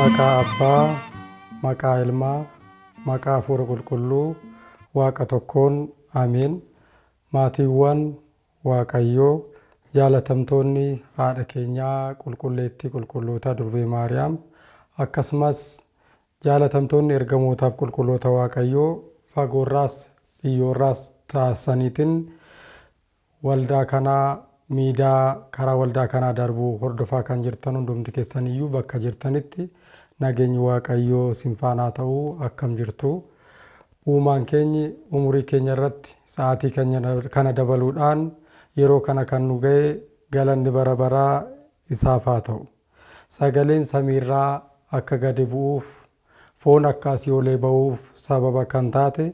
Maqaa Abbaa, maqaa Ilmaa, maqaa Hafuura Qulqulluu, Waaqa tokkoon Ameen. Maatiiwwan Waaqayyoo, jaalatamtoonni haadha keenyaa qulqulleettii qulqulloota Durbee Maariyaam, akkasumas jaalatamtoonni ergamootaaf qulqulloota Waaqayyoo fagoorraas dhiyyoorraas taasisaniitiin waldaa kanaa karaa waldaa kanaa darbuu hordofaa kan jirtan hundumti keessaniyyuu bakka jirtanitti nageenyi Waaqayyoo sinfaanaa ta'uu akkam jirtu. Uumaan keenyi umurii keenya irratti sa'aatii kana dabaluudhaan yeroo kana kan nu ga'e galanni bara baraa isaaf haa ta'u. Sagaleen samiirraa akka gadi bu'uuf foon akka asii olee ba'uuf sababa kan taate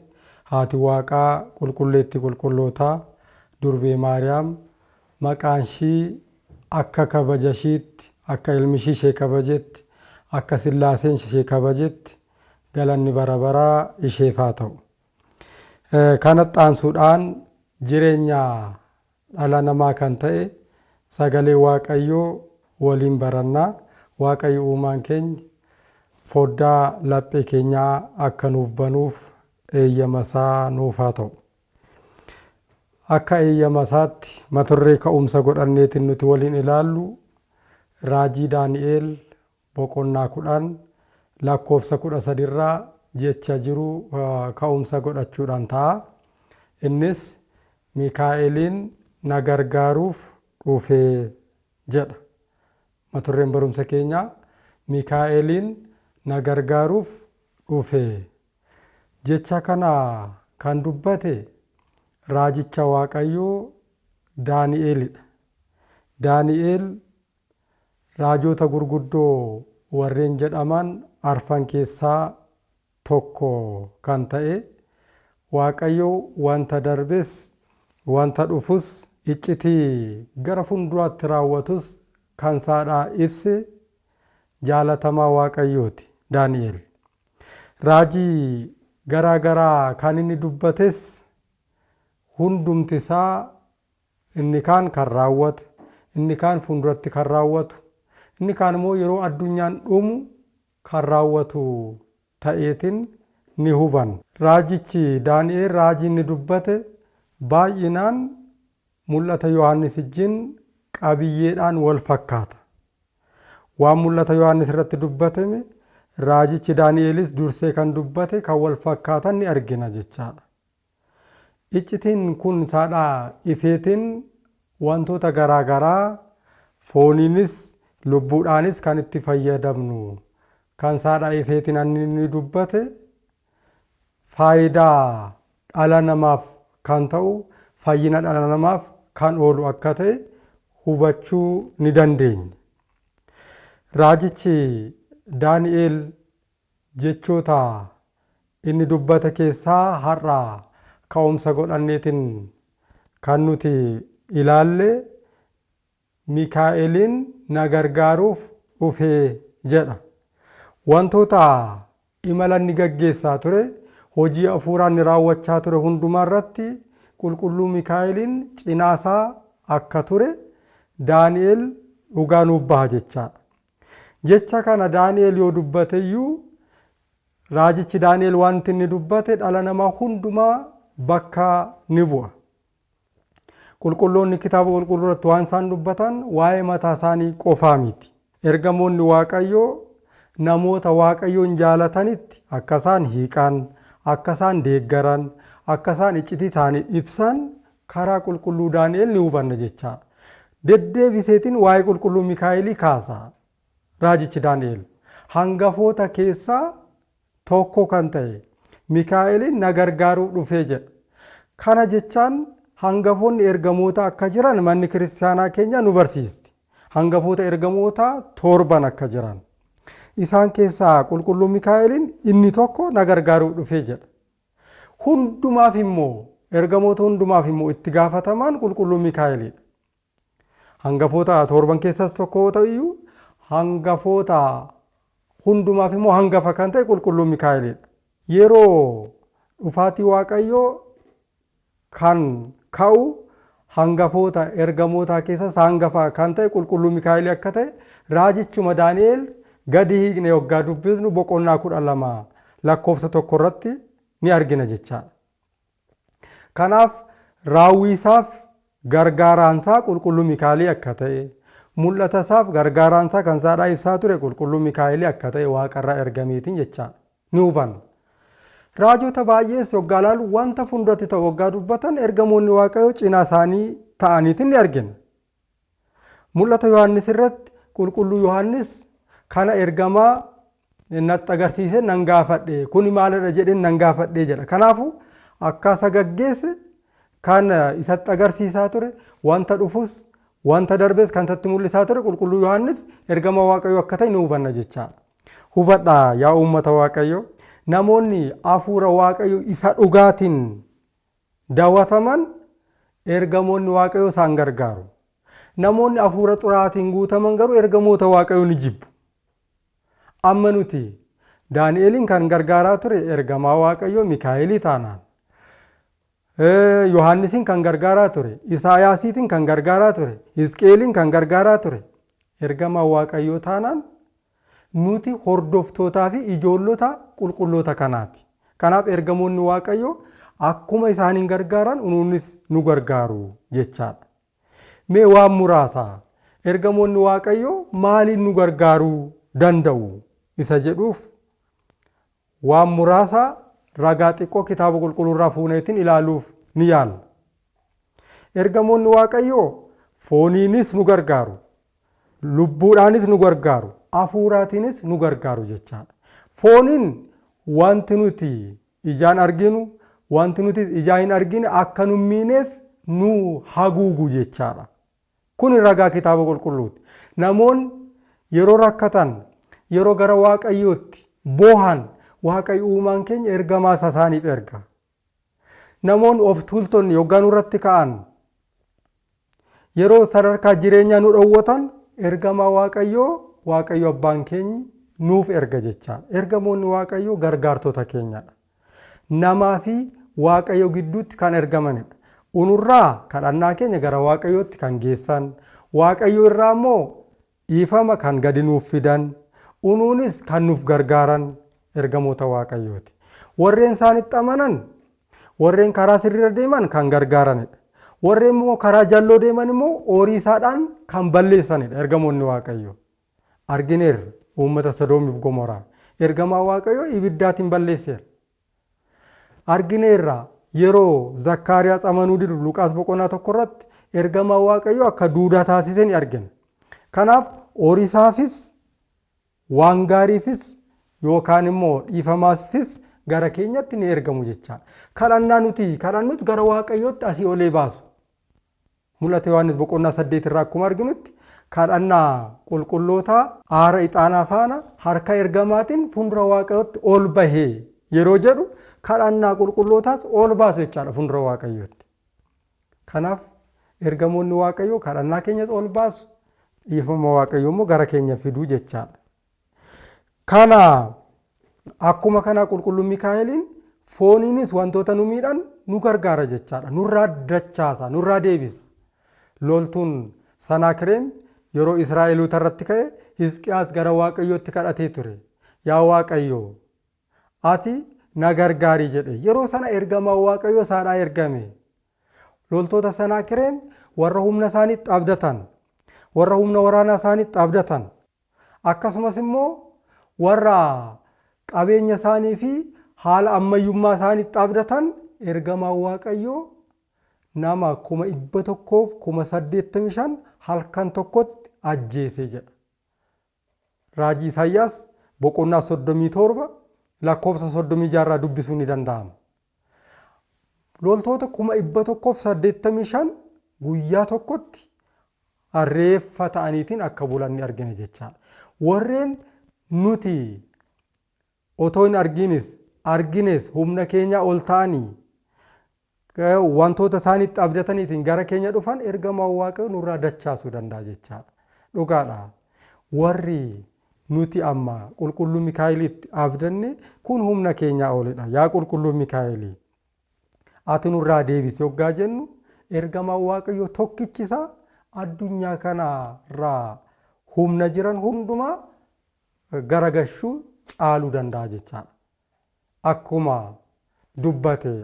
haati Waaqaa qulqulleettii qulqullootaa Durbee Maariyaam maqaan ishii akka kabaja ishiitti, akka ilmi ishee kabajetti, akka sillaaseen ishee kabajetti galanni bara baraa isheef haa ta'u. Kanatti aansuudhaan jireenya dhala namaa kan ta'e sagalee Waaqayyoo waliin barannaa. Waaqayyo uumaan keenya foddaa laphee keenyaa akka nuuf banuuf eeyyama isaa nuuf haa ta'u. Akka eeyyama isaatti mata-duree ka'umsa godhanneetiin nuti waliin ilaallu raajii Daani'el boqonnaa 10 lakkoofsa 13 irraa jecha jiru ka'umsa godhachuudhaan ta'a. Innis Mikaa'eliin na gargaaruuf dhufee jedha. Mata-dureen barumsa keenyaa Mikaa'eliin na gargaaruuf dhufee. Jecha kana kan dubbate raajicha Waaqayyoo Daani'elidha. Daani'el raajota gurguddoo warreen jedhaman arfan keessaa tokko kan ta'e Waaqayyo wanta darbes wanta dhufus iccitii gara fuulduraatti raawwatus kan isaadhaa ibse jaalatamaa Waaqayyooti Daani'el. Raajii garaa garaa kan inni dubbates hundumti isaa inni kaan kan raawwate, inni kaan fuulduratti kan raawwatu, inni kaan immoo yeroo addunyaan dhumu kan raawwatu ta'eetiin ni huban. Raajichi Daani'el raajii inni dubbate baay'inaan mul'ata Yohaannis wajjin qabiyyeedhaan wal fakkaata. Waan mul'ata Yohaannis irratti dubbatame raajichi Daani'elis dursee kan dubbate kan wal fakkaatan ni argina jechaadha. Iccitiin kun isaadhaa ifeetiin wantoota garaa garaa fooniinis lubbuudhaanis kan itti fayyadamnu kan isaadhaa ifeetiin inni dubbate faayidaa dhala namaaf kan ta'u, fayyina dhala namaaf kan oolu akka ta'e hubachuu ni dandeenya. Raajichi Daani'el jechoota inni dubbate keessaa har'a ka'umsa godhanneetiin kan nuti ilaalle Mikaa'eliin na gargaaruuf dhufee jedha. Wantoota imala inni gaggeessaa ture, hojii hafuuraa inni raawwachaa ture hundumaa irratti qulqulluu Mikaa'eliin cinaasaa akka ture Daani'el dhugaa nuuf baha jechaadha. Jecha kana Daani'el yoo dubbate iyyuu raajichi Daani'el wanti inni dubbate dhala namaa hundumaa bakka ni bu'a. Qulqulloonni kitaaba qulqulluu irratti waan isaan dubbatan waa'ee mataa isaanii qofaa miti. Ergamoonni Waaqayyoo namoota Waaqayyoon jaalatanitti akka isaan hiiqan, akka isaan deeggaran, akka isaan iccitii isaanii ibsan karaa qulqulluu Daani'el ni hubanna jechaadha. Deddeebiseetiin waa'ee qulqulluu Mikaa'elii kaasa. Raajichi Daani'el hangafoota keessaa tokko kan ta'e Mikaa'eliin na gargaaruuf dhufee jedha. Kana jechaan hangafoonni ergamoota akka jiran manni kiristaanaa keenya nu barsiisti. Hangafoota ergamoota 7 akka jiran. Isaan keessaa qulqulluu Mikaa'eliin inni tokko na gargaaruuf dhufee jedha. Hundumaaf immoo ergamoota hundumaaf immoo itti gaafatamaan qulqulluu Mikaa'elidha. Hangafoota 7 keessaas tokko ta'u iyyuu hangafoota hundumaaf immoo hangafa kan ta'e qulqulluu Mikaa'elidha. Yeroo dhufaatii Waaqayyoo kan ka'u hangafoota ergamoota keessas hangafa kan ta'e qulqulluu Mikaa'el akka ta'e raajichuma Daani'el gadi hiikne yoggaa dubbisnu boqonnaa 12 lakkoofsa 1 irratti ni argina jechaadha. Kanaaf raawwiisaaf gargaaraansaa qulqulluu Mikaa'elii akka ta'e, mul'atasaaf gargaaraansaa kan saadhaa ibsaa ture qulqulluu Mikaa'elii akka ta'e waaqarraa ergameetiin jechaadha ni hubanna. Raajota baay'ees yoggaa ilaalu wanta fuulduratti ta'u yoggaa dubbatan ergamoonni Waaqayyoo cinaa isaanii ta'aniitiin ni argina. Mul'ata Yohaannis irratti qulqulluu Yohaannis kana ergamaa natti agarsiise nan gaafadhe, kuni maalidha jedheen nan gaafadhe jedha. Kanaafuu akka sagaggeesse kan isatti agarsiisaa ture, wanta dhufus wanta darbes kan isatti mul'isaa ture qulqulluu Yohaannis ergamaa Waaqayyoo akka ta'e ni hubanna jechaadha. Hubadhaa yaa uummata Waaqayyoo, namoonni hafuura Waaqayyoo isa dhugaatiin daawwataman ergamoonni Waaqayyoo isaan gargaaru. Namoonni hafuura xuraa'aatiin guutaman garuu ergamoota Waaqayyoo ni jibbu. Amma nuti Daani'eliin kan gargaaraa ture ergamaa Waaqayyoo Mikaa'elii taanaan, Yohaannisiin kan gargaaraa ture, Isaayaasiitiin kan gargaaraa ture, Hisqeeliin kan gargaaraa ture ergamaa Waaqayyoo taanaan nuti hordoftootaa fi ijoollota qulqulloota kanaati. Kanaaf ergamoonni Waaqayyoo akkuma isaaniin gargaaran nuunis nu gargaaru jechaadha. Mee waan muraasa ergamoonni Waaqayyoo maaliin nu gargaaruu danda'u isa jedhuuf waan muraasa ragaa xiqqoo kitaaba qulqulluurraa fuuneetiin ilaaluuf ni yaalla. Ergamoonni Waaqayyoo fooniinis nu gargaaru, lubbuudhaanis nu gargaaru, hafuuraatiinis nu gargaaru jechaadha. Fooniin wanti nuti ijaan arginu, wanti nuti ijaan hin argine akka nu miineef nu haguugu jechaadha. Kun ragaa kitaaba qulqulluuti. Namoonni yeroo rakkatan, yeroo gara Waaqayyootti boohan, Waaqayyo uumaan keenya ergamaa isaaniif erga. Namoonni of tuultonni yoggaan irratti ka'an, yeroo sadarkaa jireenyaa nu dhowwatan ergamaa Waaqayyo abbaan keenya nuuf erga jechaadha. Ergamoonni Waaqayyoo gargaartota keenyadha. Namaa fi Waaqayyo gidduutti kan ergamanidha. Unurraa kadhannaa keenya gara Waaqayyootti kan geessan, Waaqayyo irraa immoo dhiifama kan gadi nuuf fidan, unuunis kan nuuf gargaaran ergamoota Waaqayyooti. Warreen isaanitti amanan, warreen karaa sirriirra deeman kan gargaaranidha. Warreen immoo karaa jalloo deeman immoo horii isaadhaan kan balleessanidha ergamoonni Waaqayyoo. Argineerra uummata Sodoomiif Gomoraa ergamaa Waaqayyoo ibiddaatiin balleesseera. Argineerra yeroo Zakkaariyaas amanuu didu Luqaas boqonnaa 1 irratti ergamaa Waaqayyoo akka duudaa taasise ni argina. Kanaaf horii isaafis waan gaariifis yookaan immoo dhiifamaafis gara keenyatti ni ergamu jechaadha. Kadhannaa nuti kadhannutti gara Waaqayyootti asii olee baasu. Mul'ata Yohaannis boqonnaa 8 irraa akkuma arginutti kadhannaa qulqulloota aara ixaanaa faana harka ergamaatiin fuuldura Waaqayyootti ol bahee yeroo jedhu kadhannaa qulqullootaas ol baasu jechaadha fuuldura Waaqayyootti. Kanaaf ergamoonni Waaqayyoo kadhannaa keenyas ol baasu, dhiifama Waaqayyoo immoo gara keenya fiduu jechaadha. Kana akkuma kana qulqulluun Mikaa'eliin fooniinis wantoota nu miidhan nu gargaara jechaadha. Nurraa dachaasa, nurraa deebisa. Loltuun Sanaakireem yeroo Israa'eloota irratti ka'e Hisqiyaas gara Waaqayyootti kadhatee ture. Yaa Waaqayyoo, ati na gargaari jedhe. Yeroo sana ergamaa Waaqayyoo isaadhaa ergame. Loltoota Sanaakireem warra humna isaaniitti abdatan, warra humna waraanaa isaaniitti abdatan, akkasumas immoo warra qabeenya isaanii fi haala ammayyummaa isaaniitti abdatan ergamaa Waaqayyoo nama 185,000 halkan tokkotti ajjeese jedha. Raajii Isaayyaas boqonnaa 37 lakkoofsa 36 irraa dubbisuu ni danda'ama. Loltoota 185,000 guyyaa tokkotti reeffa ta'aniitiin akka bulan ni argina jechaadha. Warreen nuti otoo hin argines humna keenya ol ta'anii wantoota isaaniitti abdataniitiin gara keenya dhufan ergamaa Waaqayyoo nurraa dachaasuu danda'a jechaadha. Dhugaadha. Warri nuti amma qulqulluu Mikaa'eliitti abdanne kun humna keenya olidha. Yaa qulqulluu Mikaa'elii, ati nurraa deebisi yoggaa jennu ergamaa Waaqayyoo tokkichisaa addunyaa kanarraa humna jiran hundumaa garagashuu caaluu danda'a jechaadha. Akkuma dubbate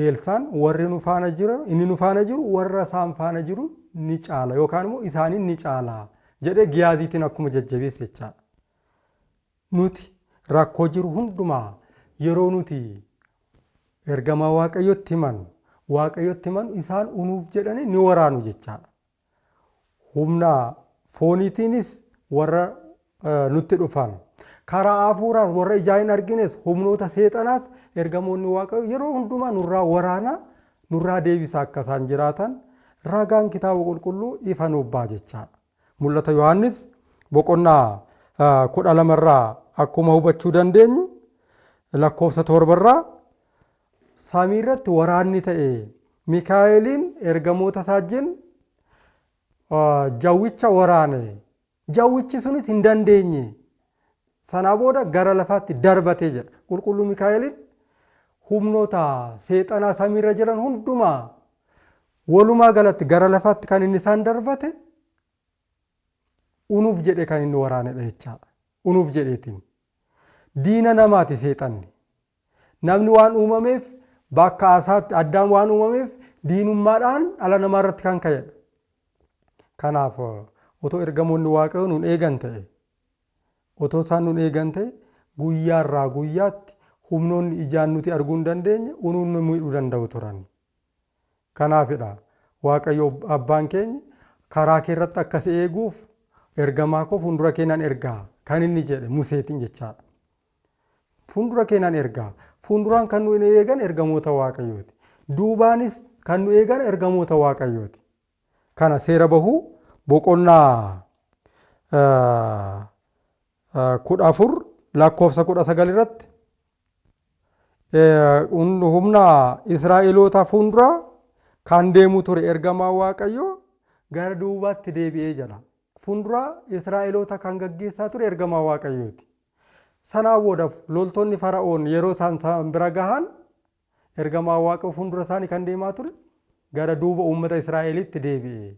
Eelsaan warri nu faana jiru inni nu faana jiru warra isaan faana jiru ni caala yookaan immoo isaaniin ni caala jedhee Giyaaziitiin akkuma jajjabeesse jechaadha. Nuti rakkoo jiru hundumaa yeroo nuti ergamaa Waaqayyotti himan isaan unuuf jedhanii ni waraanu jechaadha. Humna fooniitiinis warra nutti dhufan karaa hafuuraan warra ijaan hin argines humnoota seexanaas ergamoonni Waaqayyoo yeroo hundumaa nurraa waraana nurraa deebisa akka isaan jiraatan ragaan kitaaba qulqulluu ifa nuuf ba'a jechaadha. Mul'ata Yohaannis boqonnaa 12 irraa akkuma hubachuu dandeenyu lakkoofsa 7 irraa samii irratti waraanni ta'e Mikaa'eliin ergamoota isaa wajjin jawwicha waraane. Jawwichi sunis hin dandeenye. Sanaa booda gara lafaatti darbatee jedha. Qulqulluu Mikaa'eliin humnoota seexanaa samii irra jiran hundumaa walumaa galatti gara lafaatti kan inni isaan darbate unuuf jedhe kan inni waraanedha jechaadha. Unuuf jedheetiin. Diina namaati seexanni. Namni waan uumameef bakka asaatti addaan waan uumameef diinummaadhaan dhala namaa irratti kan ka'edha. Kanaaf otoo ergamoonni Waaqayyoo nuun eegan ta'e otoo isaan nuun eegan ta'e guyyaa irraa guyyaatti humnoonni ijaan nuti arguu hin dandeenye unuun nu miidhuu danda'u turan. Kanaafidha Waaqayyo abbaan keenya karaa kee irratti akkas eeguuf ergamaa koo fuuldura keenan ergaa kan inni jedhe Museetiin jechaadha. Fuuldura keenan ergaa fuulduraan kan nu eegan ergamoota Waaqayyooti. Duubaanis kan nu eegan ergamoota Waaqayyooti. Kana seera bahuu boqonnaa 14 lakkoofsa 19 irratti humna Israa'eloota fuuldura kan deemu ture ergamaa Waaqayyoo gara duubaatti deebi'ee jira. Fuuldura Israa'eloota kan gaggeessaa ture ergamaa Waaqayyooti. Sanaa booda loltoonni Fara'oon yeroo isaan bira gahan ergamaa Waaqayyoo fuuldura isaanii kan deemaa ture gara duuba uummata Israa'elitti deebi'e.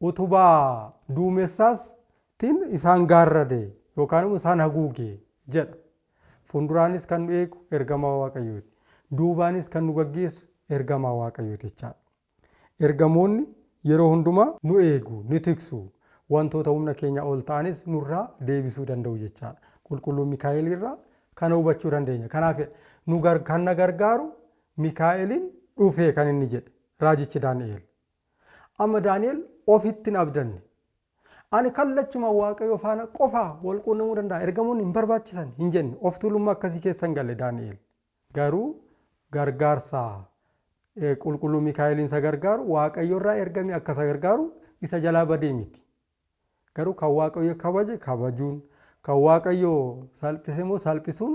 Utubaa duumessaatiin isaan gaarrade yookaan isaan haguuge jedha. Fuulduraanis kan nu eegu ergamaa Waaqayyooti. Duubaanis kan nu gaggeessu ergamaa Waaqayyooti jechaadha. Ergamoonni yeroo hundumaa nu eegu, nu tiksu, wantoota humna keenya ol ta'anis nurraa deebisuu danda'u jechaadha. Qulqulluu Mikaa'el irraa kana hubachuu dandeenya. Kanaaf kan na gargaaru Mikaa'eliin dhufee kan inni jedhe raajichi Daani'el. Amma Daani'el ofitti hin abdanne. Ani kallachuma Waaqayyo faana qofa wal quunnamuu danda'a. Ergamoonni hin barbaachisan hin jenne. Of tuulummaa akkasii keessa hin galle Daani'el. Garuu gargaarsa qulqulluu Mikaa'eliin isa gargaaru Waaqayyo irraa ergame akka isa gargaaru isa jalaa badee miti. Garuu kan Waaqayyo kabaje kabajuun kan Waaqayyo salphise immoo salphisuun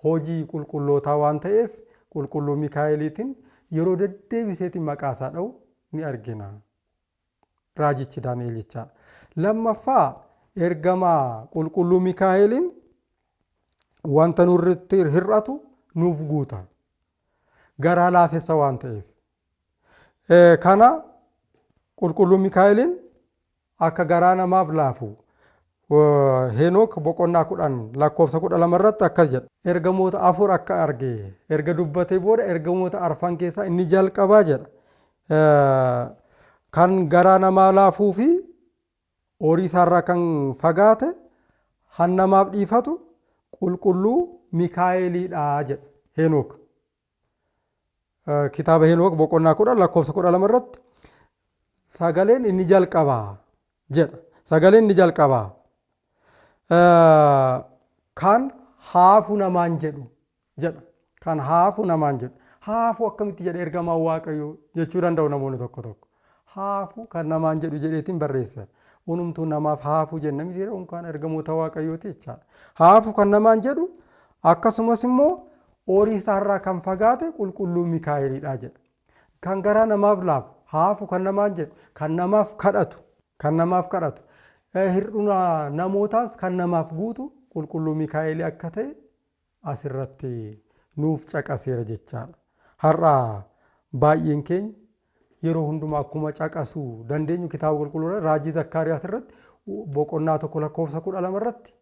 hojii qulqullootaa waan ta'eef qulqulluu Mikaa'eliitiin yeroo deddeebiseetiin maqaa isaa dha'u ni argina. Raajichi Daani'el jechaadha. Lammaffaa ergamaa qulqulluu Mikaa'eliin wanta nurratti hir'atu nuuf guuta. Garaa laafessa waan ta'eef. Kana qulqulluu Mikaa'eliin akka garaa namaaf laafu Henook boqonnaa 10 lakkoofsa 12 irratti akkas jedha. Ergamoota 4 akka arge erga dubbatee booda ergamoota 4 keessaa inni jalqabaa jedha. Kan garaa namaa laafuu fi horii isaarraa kan fagaate han namaaf dhiifatu qulqulluu Mikaa'eliidha jedha Henook. Kitaaba Henook boqonnaa 10 lakkoofsa 12 irratti sagaleen inni jalqabaa jedha. Sagaleen inni jalqabaa kan haafu namaan jedhu jedha. Kan haafu namaan jedhu. Haafu akkamitti jedha ergamaa Waaqayyoo jechuu danda'u namoonni tokko tokko. Haafu kan namaan jedhu jedheetiin barreessa. Unumtuu namaaf haafu jenna miti jedha unkaan ergamoota Waaqayyooti jechaadha. Haafu kan namaan jedhu akkasumas immoo horii isaarraa kan fagaate qulqulluu Mikaa'eliidha jedha. Kan garaa namaaf laafu haafu kan namaan jedhu kan namaaf kadhatu hir'ina namootaas kan namaaf guutu qulqulluu Mikaa'elii akka ta'e asirratti nuuf caqaseera jechaadha. Har'a baay'een keenya yeroo hundumaa akkuma caqasuu dandeenyu kitaaba qulqulluu raajii Zakkaariyaas irratti boqonnaa tokko lakkoofsa 12 irratti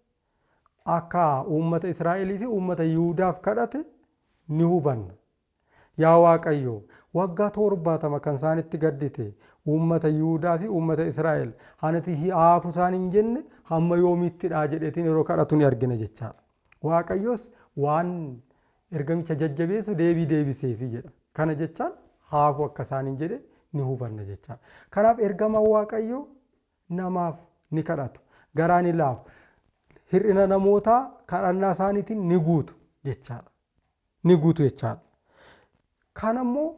akka uummata Israa'elii fi uummata Yihuudaaf kadhate ni hubanna. Yaa Waaqayyo waggaa 70 kan isaanitti gaddite uummata Yihuudaa fi uummata Israa'el hanati haafu isaan hin jenne hamma yoomiittidha jedheetiin yeroo kadhatu ni argina jechaadha. Waaqayyos waan ergamicha jajjabeessu deebii deebiseefi jedha. Kana jechaan haafu akka isaan hin jedhe ni hubanna jechaadha. Kanaaf ergamaan Waaqayyo namaaf ni kadhatu. Garaa ni laafu. Hir'ina namootaa kadhannaa isaaniitiin ni guutu jechaadha. Ni guutu jechaadha. Kanammoo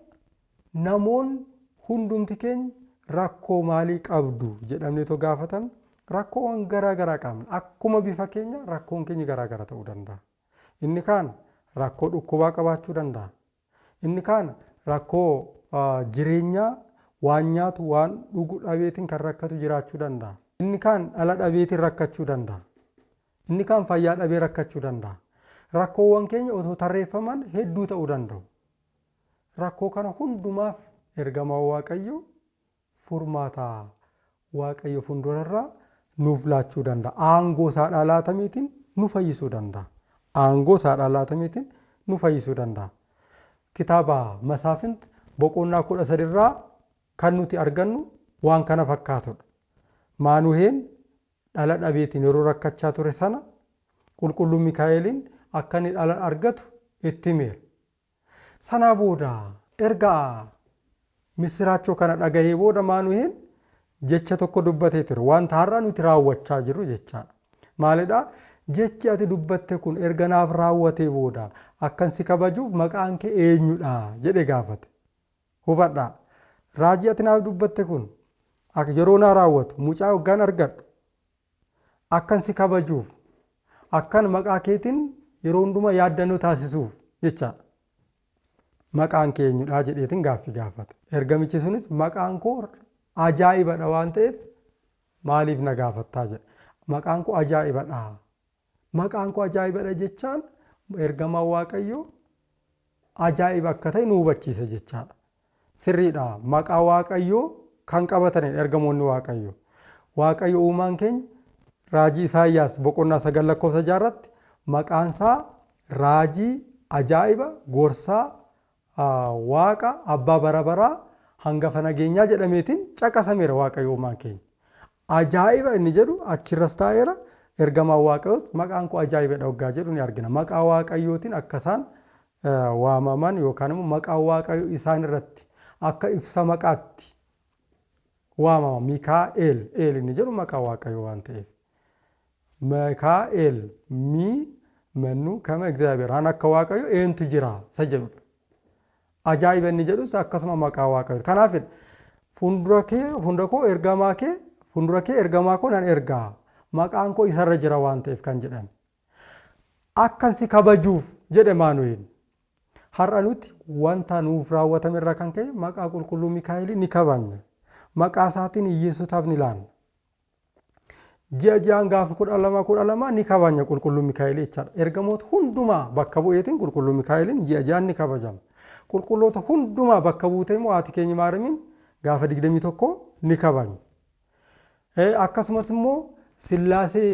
namoonni hundumti keenya rakkoo maalii qabdu jedhamnee too gaafatan rakkoowwan garaa garaa qabna. Akkuma bifa keenya rakkoon keenya garaa garaa ta'uu danda'a. Inni kaan rakkoo dhukkubaa qabaachuu danda'a. Inni kaan rakkoo jireenyaa waan nyaatu waan dhugu dhabeetiin kan rakkatu jiraachuu danda'a. Inni kaan dhala dhabeetiin rakkachuu danda'a. Inni kaan fayyaa dhabee rakkachuu danda'a. Rakkoowwan keenya otoo tarreeffaman hedduu ta'uu danda'u. Rakkoo kana hundumaaf ergamaan Waaqayyo furmaata Waaqayyo fuuldurarraa nuuf laachuu danda'a. Aangoo isaadhaa laatamiitiin nu fayyisuu danda'a. Aangoo isaadhaa laatamiitiin nu fayyisuu danda'a. Kitaaba Masaafinti boqonnaa 13 irraa kan nuti argannu waan kana fakkaatudha. Maanuheen dhala dhabeetiin yeroo rakkachaa ture sana qulqulluun Mikaa'eliin akka inni dhala argatu itti himeera. Sana booda erga misiraachoo kana dhagahee booda Maanuheen jecha tokko dubbatee ture. Wanta har'a nuti raawwachaa jirru jechaadha. Maalidhaa? Jechi ati dubbatte kun erga naaf raawwatee booda akkan si kabajuuf maqaan kee eenyudha jedhe gaafate. Hubadhaa. Raajii ati naaf dubbatte kun yeroo naa raawwatu mucaa waggaan argadhu akkan si kabajuuf akkan maqaa keetiin yeroo hundumaa yaaddannoo taasisuuf jechaadha. Maqaan kee eenyudha jedheetiin gaaffii gaafate. Ergamichi sunis maqaan koo ajaa'ibadha waan ta'eef maaliif na gaafattaa jedha. Maqaan koo ajaa'ibadha. Maqaan koo ajaa'ibadha jechaan ergamaan Waaqayyo ajaa'iba akka ta'e nu hubachiisa jechaadha. Sirriidha. Maqaa Waaqayyoo kan qabatanidha ergamoonni Waaqayyo. Waaqayyo uumaan keenya raajii Isaayyaas boqonnaa 9 lakkoofsa 6 irratti maqaansaa raajii ajaa'iba gorsaa Waaqa abbaa bara baraa hangafa nageenyaa jedhameetiin caqasameera Waaqayyo uumaan keenya. Ajaa'iba inni jedhu achirras taa'eera. Ergamaan Waaqayyoos maqaan koo ajaa'ibadha waggaa jedhu ni argina. Maqaa Waaqayyootiin akka isaan waamaman yookaan immoo maqaa Waaqayyo isaan irratti akka ibsa maqaatti waamama. Mikaa'el inni jedhu maqaa Waaqayyo waan ta'eef. Mikaa'el mannu kama እግዚአብሔር akka Waaqayyo eentu jira isa jedhudha. Ajaa'iba inni jedhus akkasuma maqaa Waaqayyo. Kanaaf fuundura koo ergamaa koo nan ergaa. Maqaan koo isarra jira waan ta'eef kan jedhan. Akkan si kabajuuf jedhe Maanuheen. Har'a nuti wanta nuuf raawwatame irraa kan ka'e maqaa qulqulluu Mikaa'elii ni kabajna. Maqaa isaatiin hiyyeessotaaf ni laanna. Ji'a gaafa 12 ni kabajna qulqulluu Mikaa'elii jechaadha. Ergamoota hundumaa bakka bu'eetiin qulqulluu Mikaa'eliin ji'a ni kabajama. Qulqulloota hundumaa bakka buutee immoo haati keenya Maariyaamiin gaafa 21 ni kabajna. Akkasumas immoo Sillaasee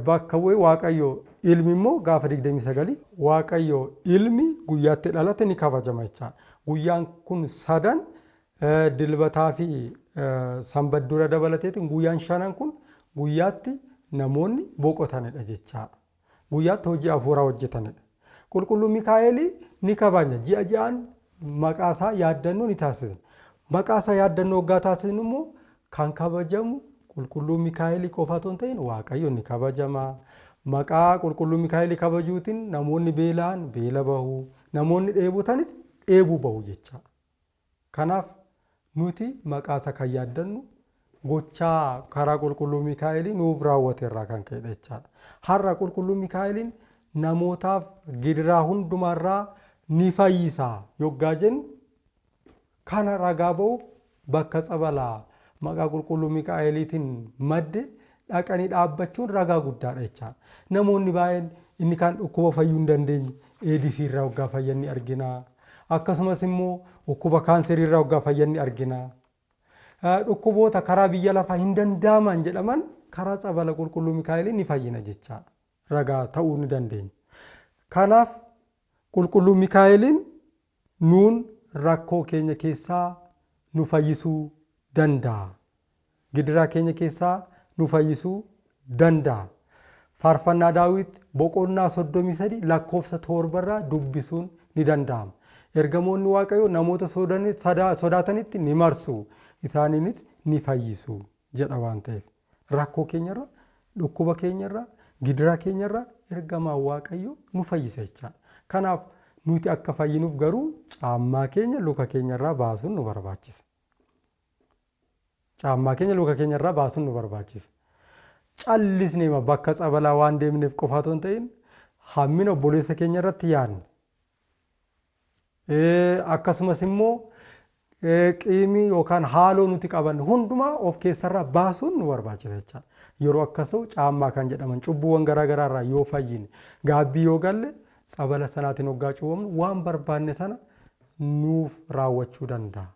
bakka bu'ee Waaqayyo ilmi immoo gaafa 29 Waaqayyo ilmi guyyaatti dhalate ni kabajama jechaadha. Guyyaan kun sadan dilbataa fi sanbaddura dabalateetiin guyyaan shanan kun guyyaatti namoonni boqotanidha jechaadha. Guyyaatti hojii hafuuraa hojjetanidha. Qulqulluu Mikaa'elii ni kabajna. Ji'aan maqaa isaa yaaddannoo ni taasisna. Maqaa isaa yaaddannoo waggaa taasisnu immoo kan kabajamu qulqulluu Mikaa'elii qofa otoo hin ta'in Waaqayyo ni kabajama. Maqaa qulqulluu Mikaa'elii kabajuutiin namoonni beela'an beela bahu, namoonni dheebotanis dheebuu bahu jechaadha. Kanaaf nuti maqaa isaa kan yaaddannu gochaa karaa qulqulluu Mikaa'elii nuuf raawwate irraa kan ka'edha jechaadha. Har'a qulqulluu Mikaa'eliin namootaaf gidiraa hundumarraa ni fayyisa yoggaa jennu kana ragaa ba'uuf bakka tsabalaa maqaa qulqulluu Mikaa'eliitiin madde dhaqanii dhaabbachuun ragaa guddaadha jechaadha. Namoonni baay'een inni kaan dhukkuba fayyuu hin dandeenye eedisii irraa waggaa fayyan ni argina. Akkasumas immoo dhukkuba kaanserii irraa waggaa fayyan ni argina. Dhukkuboota karaa biyya lafaa hin danda'aman jedhaman karaa tsabala qulqulluu Mikaa'eliin ni fayyina jechaadha. Ragaa ta'uu ni dandeenya. Kanaaf qulqulluu Mikaa'eliin nuun rakkoo keenya keessaa nu fayyisuu danda'a. Gidiraa keenya keessaa nu fayyisuu danda'a. Faarfannaa Daawit boqonnaa 33 lakkoofsa 7 irraa dubbisuun ni danda'ama. Ergamoonni Waaqayyoo namoota sodaatanitti ni marsu, isaaniinis ni fayyisu jedha waan ta'eef. Rakkoo keenyarra, dhukkuba keenyarra, gidiraa keenyarra ergamaan Waaqayyoo nu fayyisa jechaadha. Kanaaf nuti akka fayyinuuf garuu caammaa keenya luka keenyarraa baasuun nu barbaachisa. Caammaa keenya luka keenyarraa baasuun nu barbaachisa. Callisnee bakka tsabalaa waan deemneef qofa otoo hin ta'in hammina obboleessa keenya irratti yaadne. Akkasumas immoo qiimii yookaan haaloo nuti qaban hundumaa of keessarraa baasuun nu barbaachisa jechaadha. Yeroo akkasuu caammaa kan jedhaman cubbuuwwan garaa irraa yoo fayyine gaabbii yoo galle tsabala sanaatiin hoggaa cuubamnu waan barbaanne sana nuuf raawwachuu danda'a.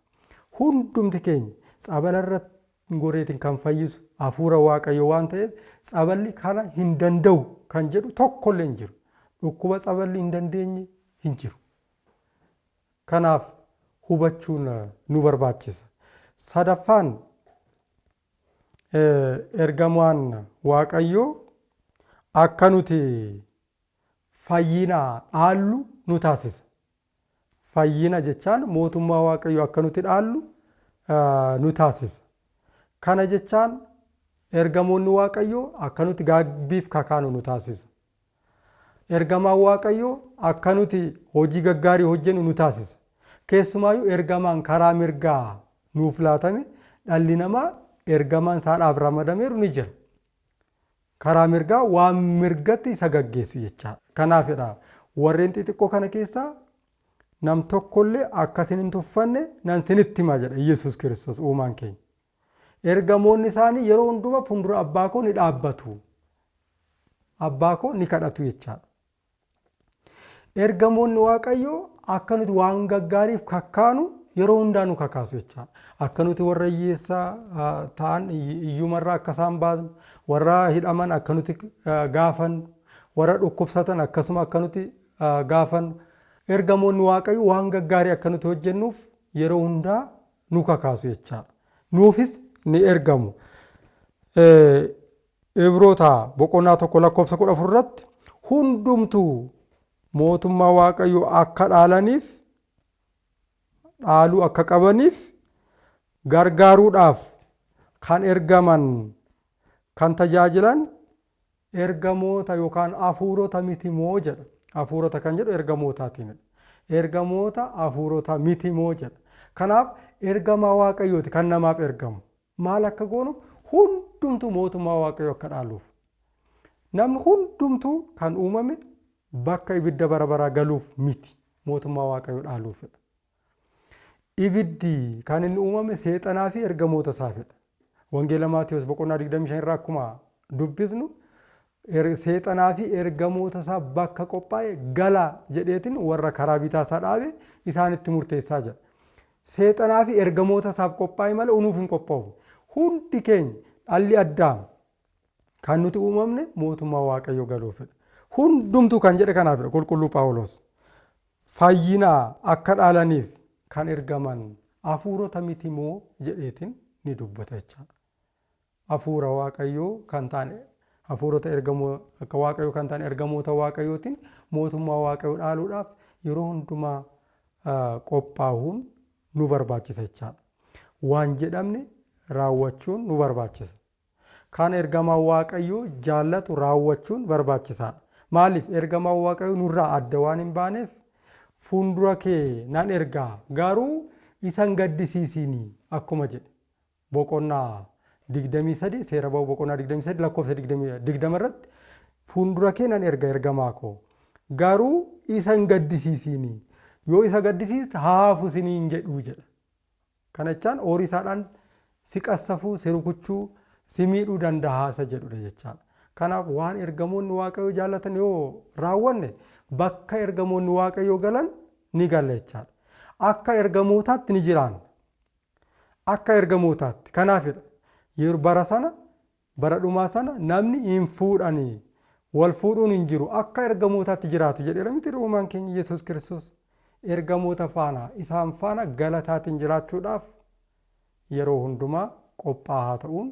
Hundumti keenya tsabala irratti goreetiin kan fayyisu hafuura Waaqayyoo waan ta'eef tsaballi kana hin danda'u kan jedhu tokkollee hin jiru. Dhukkuba tsaballi hin dandeenye hin jiru. Kanaaf hubachuun nu barbaachisa. Sadaffaan ergamaan Waaqayyoo akka nuti fayyina dhaallu nu taasisa. Fayyina jechaan mootummaa Waaqayyoo akka nuti dhaallu nu taasisa. Kana jechaan ergamoonni Waaqayyoo akka nuti gaabbiif kakaanu nu taasisa. Ergamaan Waaqayyoo akka nuti hojii gaggaarii hojjennu nu taasisa. Keessumaayyuu ergamaan karaa mirgaa nuuf laatame dhalli namaa ergamaan isaadhaaf ramadameeru ni jira. Karaa mirgaa waan mirgatti isa gaggeessu jechaadha. Kanaafidha warreen xixiqqoo kana keessaa nam tokkollee akkasin hin tuffanne nan sinitti hima jedha Yesuus Kiristoos uumaan keenya. Ergamoonni isaanii yeroo hundumaa fuuldura abbaa koo ni dhaabbatu. Abbaa koo ni kadhatu jechaadha. Ergamoonni Waaqayyoo akka nuti waan gaggaariif kakkaanu yeroo hundaa nu kakaasu jechaadha. Akka nuti warra hiyyeessaa ta'an iyyumarraa akka isaan baasan, warra hidhaman akka nuti gaafannu, warra dhukkubsatan akkasuma akka nuti gaafannu. Ergamoonni Waaqayyoo waan gaggaarii akka nuti hojjennuuf yeroo hundaa nu kakaasu jechaadha. Nuufis ni ergamu. Ibroota boqonnaa 1 lakkoofsa 14 irratti hundumtuu mootummaa Waaqayyoo akka dhaalaniif dhaaluu akka qabaniif gargaaruudhaaf kan ergaman kan tajaajilan ergamoota yookaan hafuurota miti moo jedha. Hafuurota kan jedhu ergamootaatiin. Ergamoota hafuurota miti moo jedha. Kanaaf ergamaa Waaqayyooti kan namaaf ergamu. Maal akka goonu hundumtuu mootummaa Waaqayyoo akka dhaaluuf. Namni hundumtuu kan uumame bakka ibidda bara baraa galuuf miti mootummaa Waaqayyoo dhaaluufidha. Ibiddi kan inni uumame seexanaa fi ergamoota isaafidha. Wangeela Maatiyos boqonnaa 25 irraa akkuma dubbisnu seexanaa fi ergamoota isaa bakka qophaa'e gala jedheetiin warra karaa bitaa isaa dhaabe isaanitti murteessaa jira. Seexanaa fi ergamoota isaaf qophaa'e malee unuuf hin qophaa'u. Hundi keenya dhalli Addaam kan nuti uumamne mootummaa Waaqayyoo galuufidha. Hundumtuu kan jedhe kanaafidha qulqulluu Phaawulos. Fayyina akka dhaalaniif kan ergaman hafuurota miti moo jedheetiin ni dubbata jechaadha. Hafuura Waaqayyoo kan taane hafuurota ergamoo akka Waaqayyoo kan taane ergamoota Waaqayyootiin mootummaa Waaqayyoo dhaaluudhaaf yeroo hundumaa qophaa'uun nu barbaachisa jechaadha. Waan jedhamne raawwachuun nu barbaachisa. Kan ergamaa Waaqayyoo jaallatu raawwachuun barbaachisaadha. Maaliif ergamaa Waaqayyoo nurraa adda waan hin baaneef fuuldura kee nan ergaa garuu isan gaddisiisinii akkuma jedhe boqonnaa 23 seera ba'uu boqonnaa 23 lakkoofsa 20 irratti fuuldura kee nan erga ergamaa koo garuu isan gaddisiisinii yoo isa gaddisiiste haafu isiniin jedhuu jedha. Kana jechaan horii isaadhaan si qassafuu si rukuchuu si miidhuu danda'a isa jedhudha jechaadha. Kanaaf waan ergamoonni Waaqayyoo jaallatan yoo raawwanne bakka ergamoonni Waaqayyoo galan ni galla jechaadha. Akka ergamootaatti ni jiraan. Akka ergamootaatti. Kanaafidha yeroo bara sana bara dhumaa sana namni hin fuudhanii wal fuudhuun hin jiru akka ergamootaatti jiraatu jedheera miti uumaan keenya Yesuus Kiristoos. Ergamoota faana isaan faana galataatiin jiraachuudhaaf yeroo hundumaa qophaa'aa ta'uun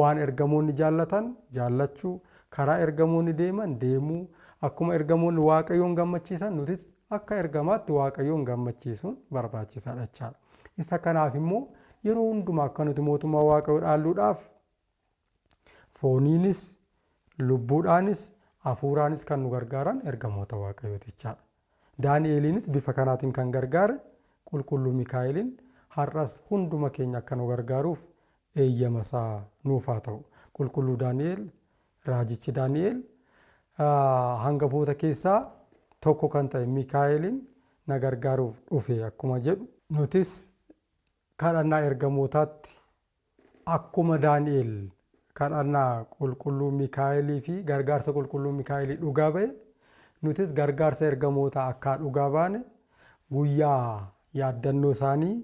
waan ergamoonni jaallatan jaallachuu karaa ergamoonni deeman deemuu akkuma ergamoonni Waaqayyoon gammachiisan nutis akka ergamaatti Waaqayyoon gammachiisuun barbaachisaadha jechaadha. Isa kanaaf immoo yeroo hundumaa akka nuti mootummaa Waaqayyoo dhaalluudhaaf fooniinis lubbuudhaanis hafuuraanis kan nu gargaaran ergamoota Waaqayyooti jechaadha. Daani'eliinis bifa kanaatiin kan gargaare qulqulluu Mikaa'eliin har'as hunduma keenya akka nu gargaaruuf eeyyama isaa nuuf haa ta'u. Qulqulluu Daani'el raajichi Daani'el hangafoota keessaa tokko kan ta'e Mikaa'eliin na gargaaruuf dhufe akkuma jedhu nutis kadhannaa ergamootaatti akkuma Daani'el kadhannaa qulqulluu Mikaa'elii fi gargaarsa qulqulluu Mikaa'elii dhugaa ba'e nutis gargaarsa ergamoota akka dhugaa baane guyyaa yaaddannoo isaanii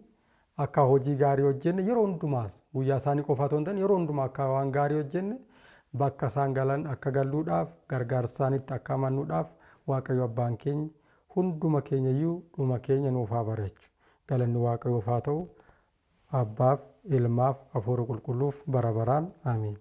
akka hojii gaarii hojjenne yeroo hundumaas guyyaa isaanii qofa otoo hin taane yeroo hundumaa akka waan gaarii hojjenne bakka isaan galan akka galluudhaaf gargaarsa isaaniitti akka amannuudhaaf Waaqayyo abbaan keenya hunduma keenya iyyuu dhuma keenya nuuf haa bareechu. Galanni Waaqayyoof haa ta'u abbaaf ilmaaf hafuura qulqulluuf bara baraan amiin.